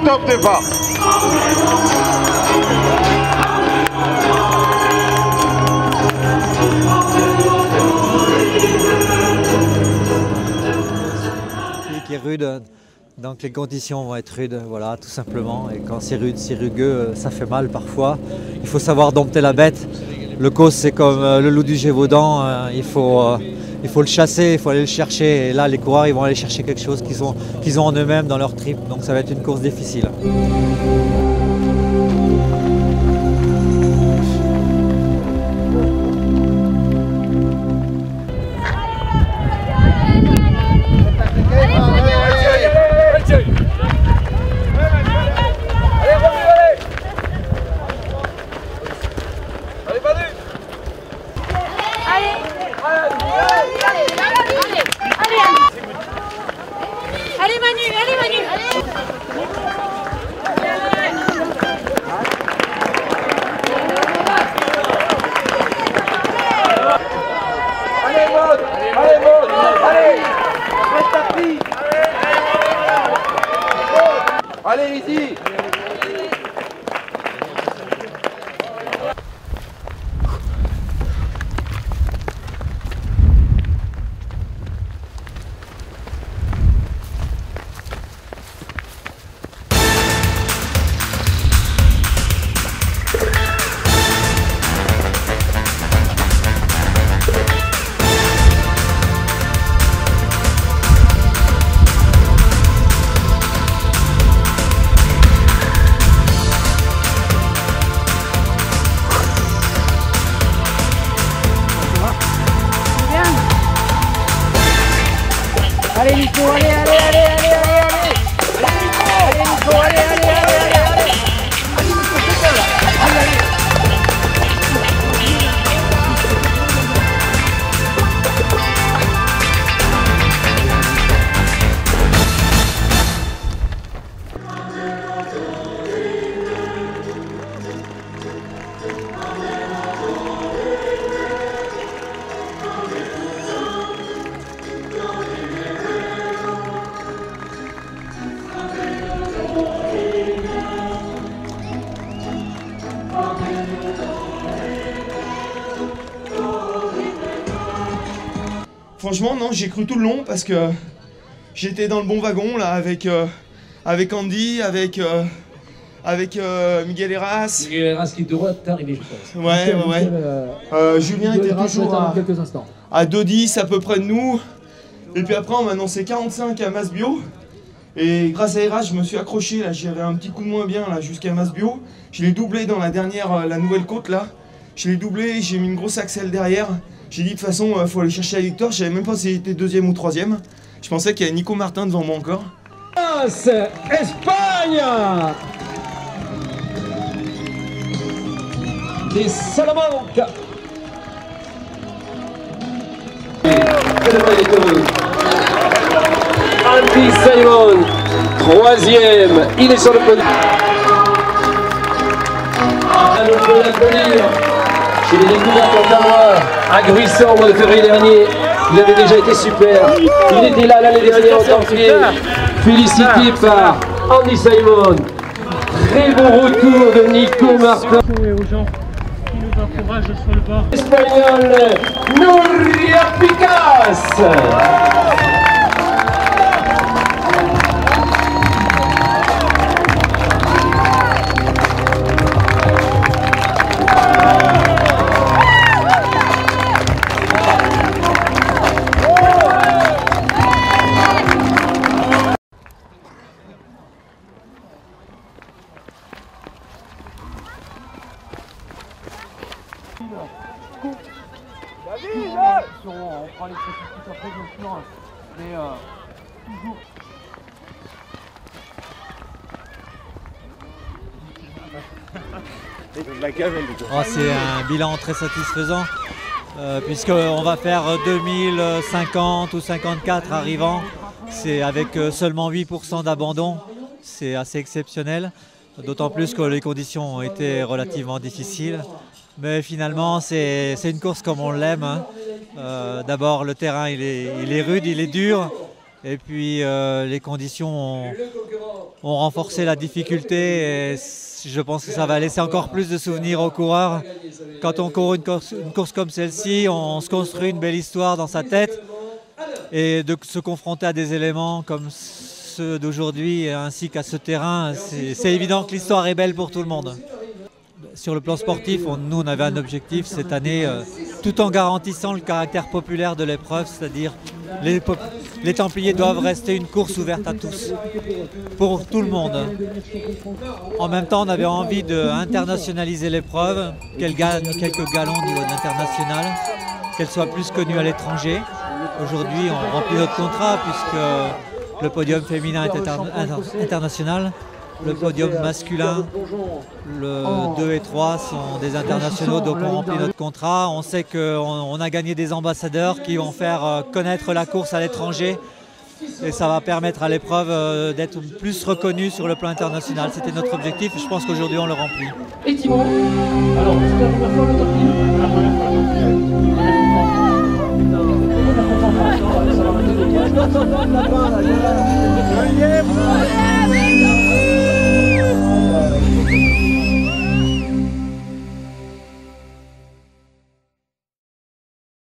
top départ. Qui est rude, donc les conditions vont être rudes, voilà, tout simplement. Et quand c'est rude, c'est rugueux, ça fait mal parfois. Il faut savoir dompter la bête. Le cause, c'est comme le loup du Gévaudan, il faut le chasser, il faut aller le chercher. Et là, les coureurs, ils vont aller chercher quelque chose qu'ils ont en eux-mêmes, dans leur tripes. Donc ça va être une course difficile. Allez Manu, allez Manu, Allez Maud, allez, reste tapis. Allez Lydie. Allez Nico, allez Nico, allez Franchement, non, j'ai cru tout le long parce que j'étais dans le bon wagon là avec Andy, avec Miguel Heras. Miguel Heras qui doit arriver, je pense. Ouais. Julien était toujours à 2,10 à peu près de nous. Et puis après, on m'a annoncé 45 à Masbio. Et grâce à Heras, je me suis accroché là. J'avais un petit coup de moins bien là jusqu'à Masbio. Je l'ai doublé dans la dernière, la nouvelle côte là. Je l'ai doublé, j'ai mis une grosse axelle derrière. J'ai dit de toute façon, faut aller chercher la victoire. Je savais même pas si j'étais deuxième ou troisième. Je pensais qu'il y avait Nico Martin devant moi encore. Espagne des Salamanca. Andy Simon, troisième, il est sur le podium. On peut l'applaudir. Chez les découvertes en Danois, à Gruissant au mois de février dernier, il avait déjà été super. Il était là l'année dernière en Templier, félicité par Andy Simon. Très bon retour de Nico Martin. Et aux gens qui nous encouragent sur le bord. Espagnol, Nuria Picas. On prend les précipitations après de silence, mais toujours. Oh, c'est un bilan très satisfaisant puisqu'on va faire 2050 ou 54 arrivants. C'est avec seulement 8% d'abandon, c'est assez exceptionnel. D'autant plus que les conditions ont été relativement difficiles. Mais finalement, c'est une course comme on l'aime. Hein. D'abord, le terrain il est rude, il est dur. Et puis les conditions ont renforcé la difficulté et je pense que ça va laisser encore plus de souvenirs aux coureurs. Quand on court une course comme celle-ci, on se construit une belle histoire dans sa tête et de se confronter à des éléments comme ceux d'aujourd'hui ainsi qu'à ce terrain, c'est évident que l'histoire est belle pour tout le monde. Sur le plan sportif, nous on avait un objectif cette année, tout en garantissant le caractère populaire de l'épreuve, c'est-à-dire les Templiers doivent rester une course ouverte à tous, pour tout le monde. En même temps, on avait envie d'internationaliser l'épreuve, qu'elle gagne quelques galons au niveau de l'international, qu'elle soit plus connue à l'étranger. Aujourd'hui, on remplit notre contrat puisque le podium féminin est international. Le podium masculin, le 2 et 3 sont des internationaux, donc on remplit notre contrat. On sait qu'on a gagné des ambassadeurs qui vont faire connaître la course à l'étranger et ça va permettre à l'épreuve d'être plus reconnue sur le plan international. C'était notre objectif et je pense qu'aujourd'hui on le remplit. Et Timon, alors c'est la première fois le Templier.